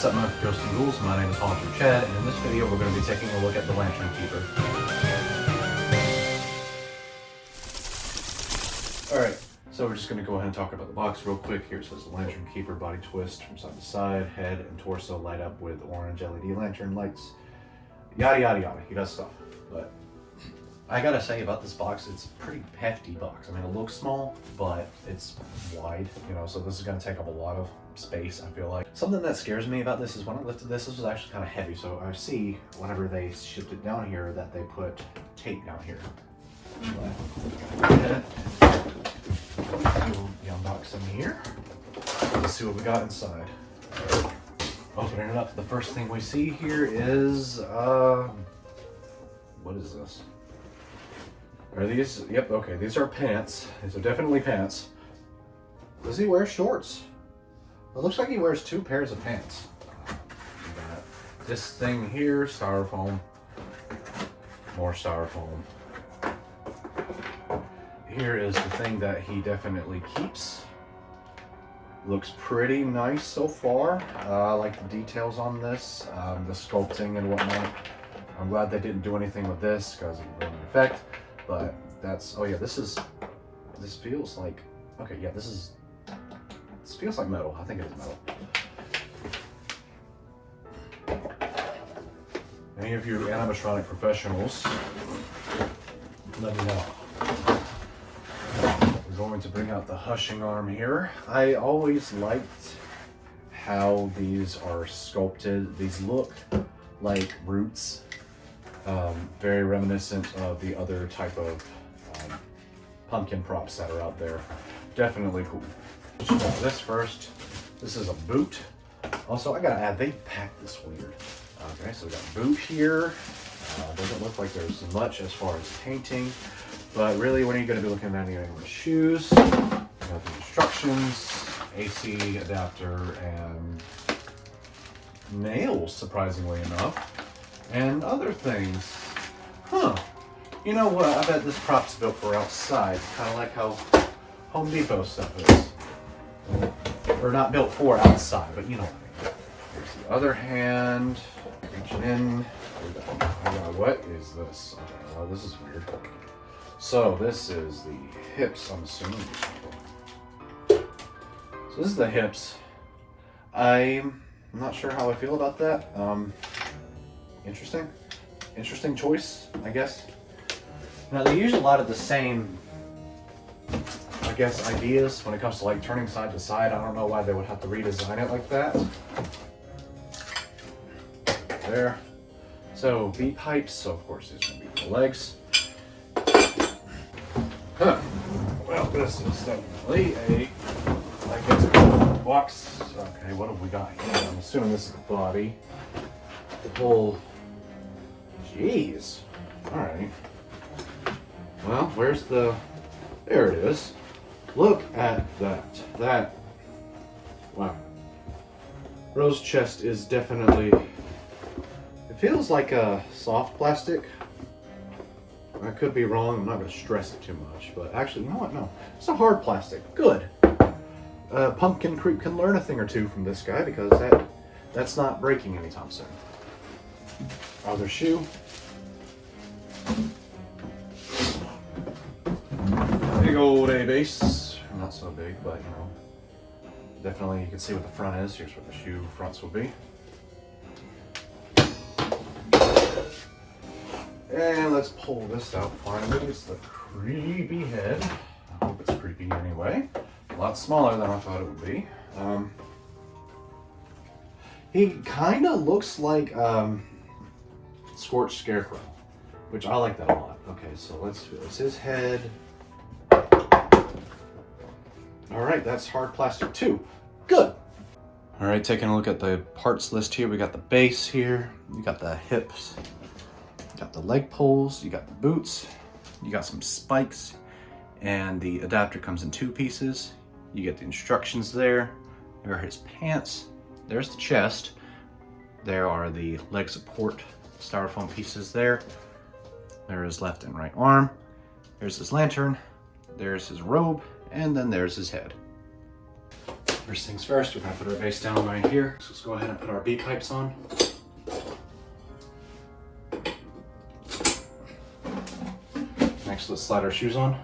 What's up, my Ghosts and Ghouls? My name is Haunter Chad, and in this video we're going to be taking a look at the Lantern Keeper. Alright, so we're just going to go ahead and talk about the box real quick. Here it says Lantern Keeper body twist from side to side, head and torso light up with orange LED lantern lights. Yada yada yada, he does stuff. But I gotta say about this box, it's a pretty hefty box. I mean, it looks small, but it's wide, you know, so this is gonna take up a lot of space, I feel like. Something that scares me about this is when I lifted this was actually kind of heavy, so I see whenever they shipped it down here that they put tape down here. We'll unbox them here. Let's see what we got inside. Opening it up, the first thing we see here is, what is this? Are these, yep, okay, these are pants. These are definitely pants. Does he wear shorts? It looks like he wears two pairs of pants. Got this thing here, styrofoam. More styrofoam. Here is the thing that he definitely keeps. Looks pretty nice so far. I like the details on this, the sculpting and whatnot. I'm glad they didn't do anything with this because it would ruin the effect. But that's, oh yeah, this feels like, okay, yeah, this feels like metal. I think it is metal. Any of you animatronic professionals, let me know. We're going to bring out the hushing arm here. I always liked how these are sculpted. These look like roots. Very reminiscent of the other type of pumpkin props that are out there. Definitely cool. Let's try this first. This is a boot. Also, I gotta add, they packed this weird. Okay, so we got a boot here. Doesn't look like there's much as far as painting, but really, when are you gonna be looking at any of the shoes? We got the instructions, AC adapter, and nails, surprisingly enough. And other things. Huh. You know what? I bet this prop's built for outside. Kind of like how Home Depot stuff is. Or not built for outside, but you know what I mean. Here's the other hand. Reaching in. What is this? Okay, well, this is weird. So this is the hips, I'm assuming. So this is the hips. I'm not sure how I feel about that. Interesting choice, I guess. Now they use a lot of the same, I guess, ideas when it comes to like turning side to side. I don't know why they would have to redesign it like that. There. So beat pipes, so of course there's gonna be the legs. Huh. Well, this is definitely I guess, a box. Okay, what have we got here? I'm assuming this is the body. The whole. Jeez. Alright. Well, where's the... There it is. Look at that. Wow. Rose chest is definitely... It feels like a soft plastic. I could be wrong. I'm not going to stress it too much. But actually, you know what? No. It's a hard plastic. Good. Pumpkin Creep can learn a thing or two from this guy because that's not breaking anytime soon. Other shoe. Big old A base. Not so big, but you know. Definitely you can see what the front is. Here's what the shoe fronts will be. And let's pull this out finally. It's the creepy head. I hope it's creepy anyway. A lot smaller than I thought it would be. He kind of looks like Scorched Scarecrow, which I like that a lot. Okay, so let's do this. His head. All right, that's hard plastic too. Good. All right, taking a look at the parts list here. We got the base here. You got the hips. You got the leg poles. You got the boots. You got some spikes. And the adapter comes in two pieces. You get the instructions there. There are his pants. There's the chest. There are the leg support styrofoam pieces there. There is left and right arm. There's his lantern. There's his robe. And then there's his head. First things first, we're gonna put our base down right here. So let's go ahead and put our B pipes on. Next, let's slide our shoes on.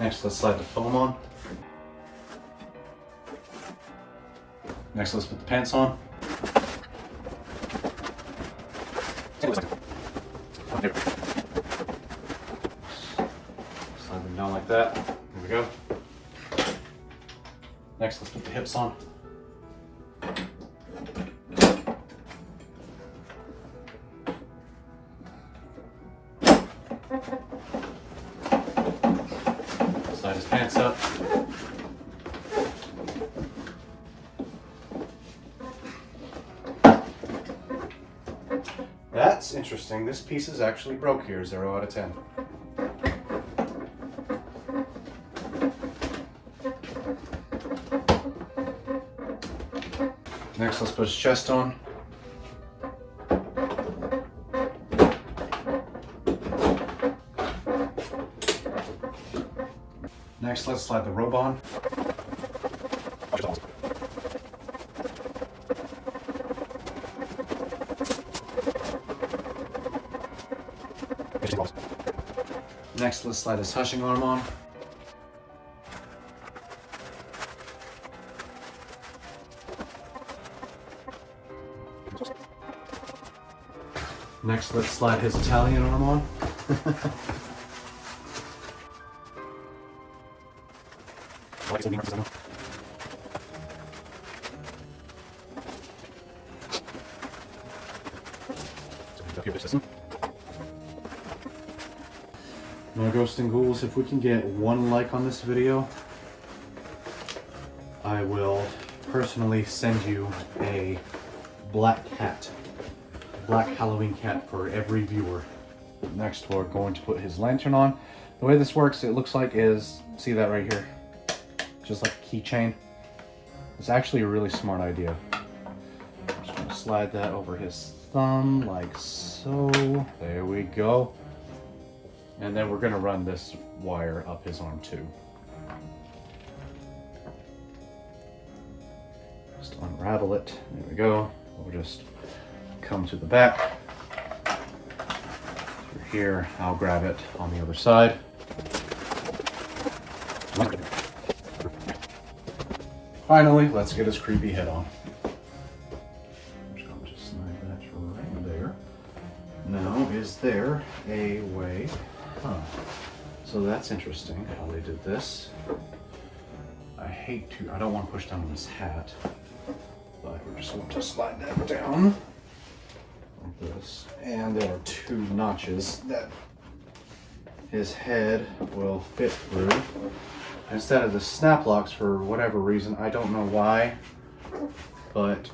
Next, let's slide the foam on. Next, let's put the pants on. Slide them down like that. There we go. Next, let's put the hips on. Slide his pants up. That's interesting. This piece is actually broke here, 0 out of 10. Next, let's put his chest on. Next, let's slide the robe on. Next, let's slide his hushing arm on. Next, let's slide his Italian arm on. Now, Ghosts and Ghouls, if we can get 1 like on this video, I will personally send you a black cat. Black Halloween cat for every viewer. Next, we're going to put his lantern on. The way this works, it looks like is, see that right here? Just like a keychain. It's actually a really smart idea. I'm just gonna slide that over his thumb like so. There we go. And then we're gonna run this wire up his arm too. Just unravel it. There we go. We'll just come to the back. Through here, I'll grab it on the other side. Finally, let's get his creepy head on. I'm just going to slide that right there. Now, is there a way? So that's interesting how they did this. I don't want to push down on his hat, but we're just going to slide that down like this. And there are 2 notches that his head will fit through. Instead of the snap locks, for whatever reason, I don't know why, but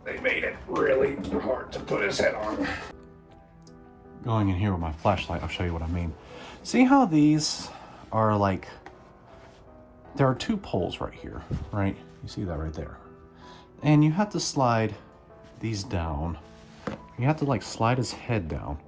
they made it really hard to put his head on. Going in here with my flashlight, I'll show you what I mean. See how these are like, there are 2 poles right here, right? You see that right there. And you have to slide these down. You have to like slide his head down.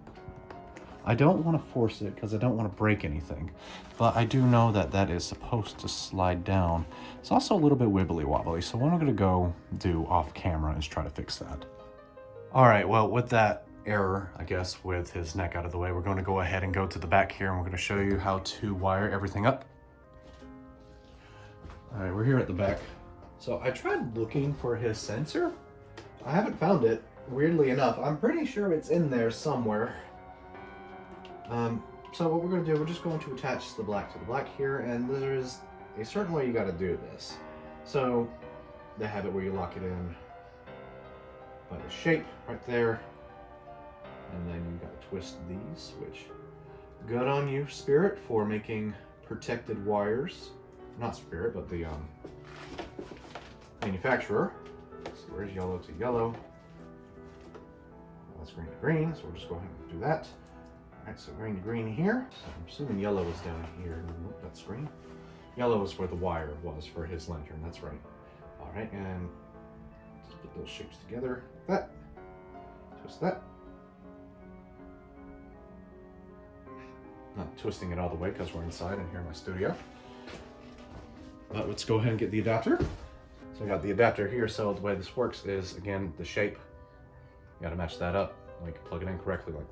I don't want to force it because I don't want to break anything, but I do know that that is supposed to slide down. It's also a little bit wibbly wobbly, so what I'm going to go do off camera is try to fix that. All right, well, with that error, I guess, with his neck out of the way, we're going to go ahead and go to the back here and we're going to show you how to wire everything up. All right, we're here at the back. So I tried looking for his sensor. I haven't found it, weirdly enough. I'm pretty sure it's in there somewhere. So what we're going to do, we're just going to attach the black to the black here, and there is a certain way you got to do this. So they have it where you lock it in by the shape right there, and then you got to twist these, which good on you, Spirit, for making protected wires. Not Spirit, but the manufacturer. So where's yellow to yellow? That's green to green, so we'll just go ahead and do that. Alright, so green to green here. So I'm assuming yellow is down here. Nope, that's green. Yellow is where the wire was for his lantern, that's right. Alright, and just put those shapes together like that. Twist that. Not twisting it all the way because we're inside and here in my studio. But let's go ahead and get the adapter. So I got the adapter here, so the way this works is, again, the shape. You gotta match that up. We can plug it in correctly like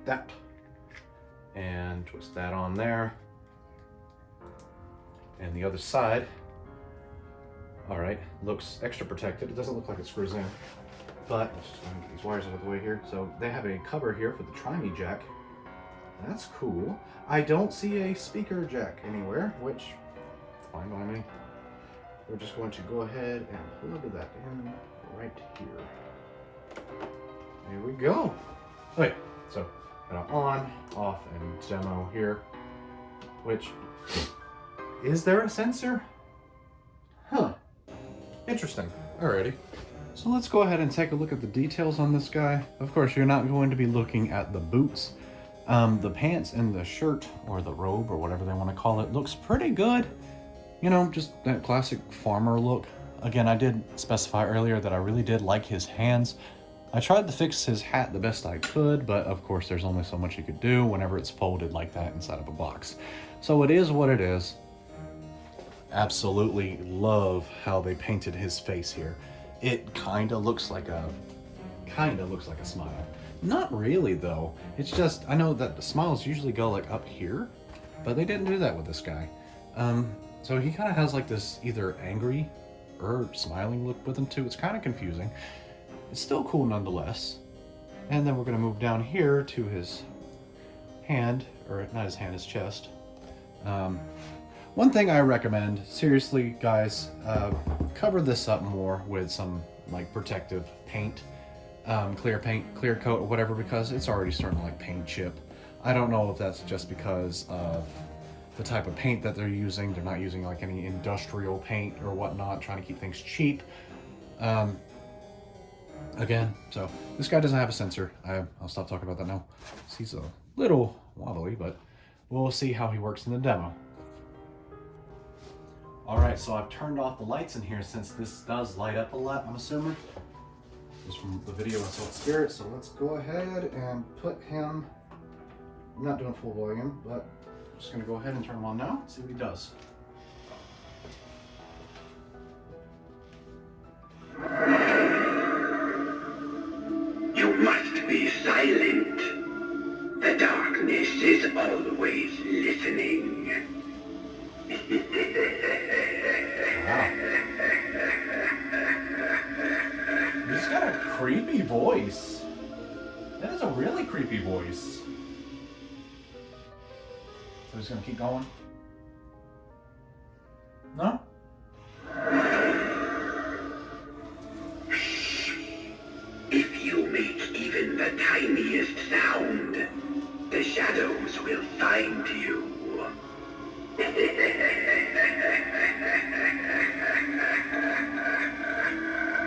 that. And twist that on there. And the other side, all right, looks extra protected. It doesn't look like it screws in, but let's just get these wires out of the way here. So they have a cover here for the Tri-Me jack. That's cool. I don't see a speaker jack anywhere, which fine by me. We're just going to go ahead and plug that in right here. There we go. Okay, so got on, off, and demo here. Which, is there a sensor? Huh. Interesting. Alrighty. So let's go ahead and take a look at the details on this guy. Of course, you're not going to be looking at the boots. The pants and the shirt, or the robe, or whatever they want to call it, looks pretty good. You know, just that classic farmer look. Again, I did specify earlier that I really did like his hands. I tried to fix his hat the best I could, but of course there's only so much you could do whenever it's folded like that inside of a box. So it is what it is. Absolutely love how they painted his face here. It kind of looks like a smile. Not really though. It's just, I know that the smiles usually go like up here, but they didn't do that with this guy. So he kind of has like this either angry or smiling look with him too. It's kind of confusing. It's still cool nonetheless. And then we're gonna move down here to his hand, or not his hand, his chest. One thing I recommend, seriously guys, cover this up more with some like protective paint, clear paint, clear coat, or whatever, because it's already starting to like paint chip. I don't know if that's just because of the type of paint that they're using. They're not using like any industrial paint or whatnot, trying to keep things cheap. Again, so this guy doesn't have a sensor. I'll stop talking about that now. He's a little wobbly, but we'll see how he works in the demo. All right, so I've turned off the lights in here since this does light up a lot, I'm assuming, just from the video of Salt Spirit. So let's go ahead and put him, I'm not doing full volume, but I'm just gonna go ahead and turn him on now, see what he does. You must be silent. The darkness is always listening. Wow. He's got a creepy voice. That is a really creepy voice. So he's gonna keep going? No? If you make even the tiniest sound, the shadows will find you.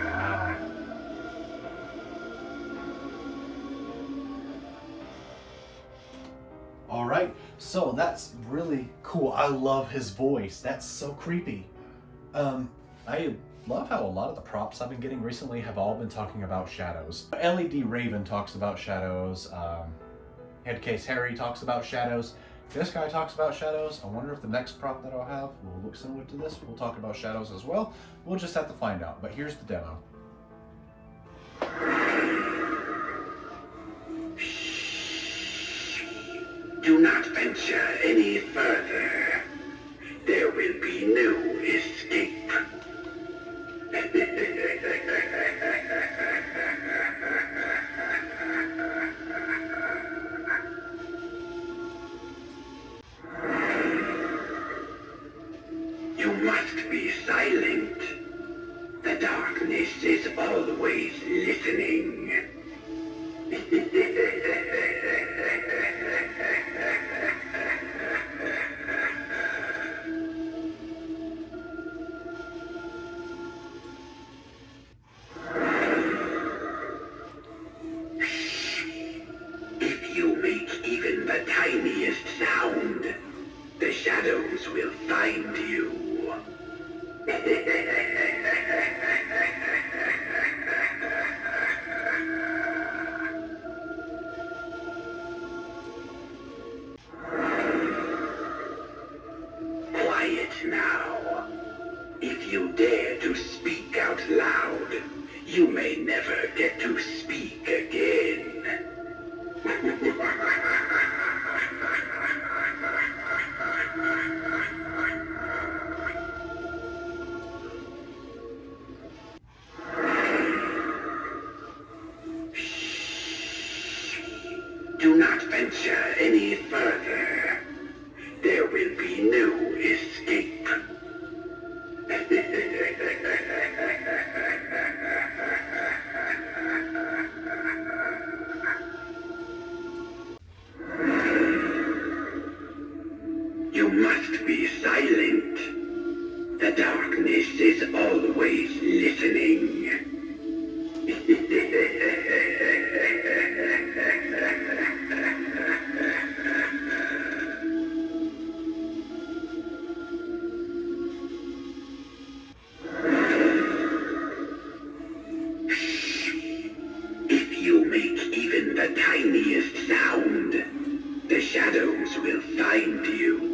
Wow. All right, so that's really cool. I love his voice. That's so creepy. I love how a lot of the props I've been getting recently have all been talking about shadows. LED Raven talks about shadows. Headcase Harry talks about shadows. This guy talks about shadows. I wonder if the next prop that I'll have will look similar to this. We'll talk about shadows as well. We'll just have to find out. But here's the demo. Do not venture any further. There will be no escape. You must be silent. The darkness is always listening. If you make even the tiniest sound, the shadows will find you. If you dare to speak out loud, you may never get to speak again. Do not venture any further. There will be no escape. You must be silent. The darkness is always listening. If you make even the tiniest sound, the shadows will find you.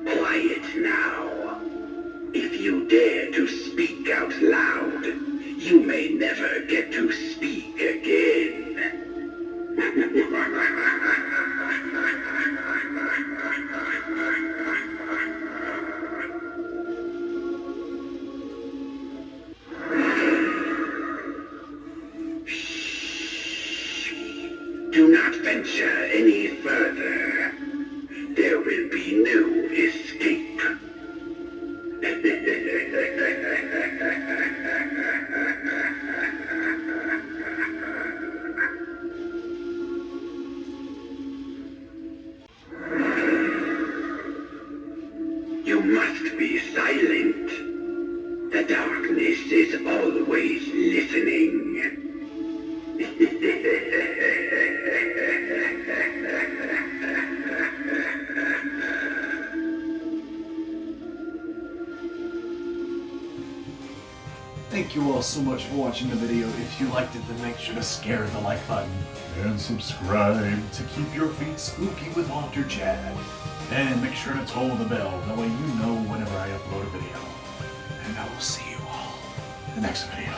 Quiet now. If you dare to speak out loud, you may never get to speak again. Do not venture any further. There will be no escape. You must be silent. The darkness is always listening. Thank you all so much for watching the video. If you liked it, then make sure to scare the like button. And subscribe to keep your feet spooky with Haunter Chad. And make sure to toll the bell, that way you know whenever I upload a video. And I will see you all in the next video.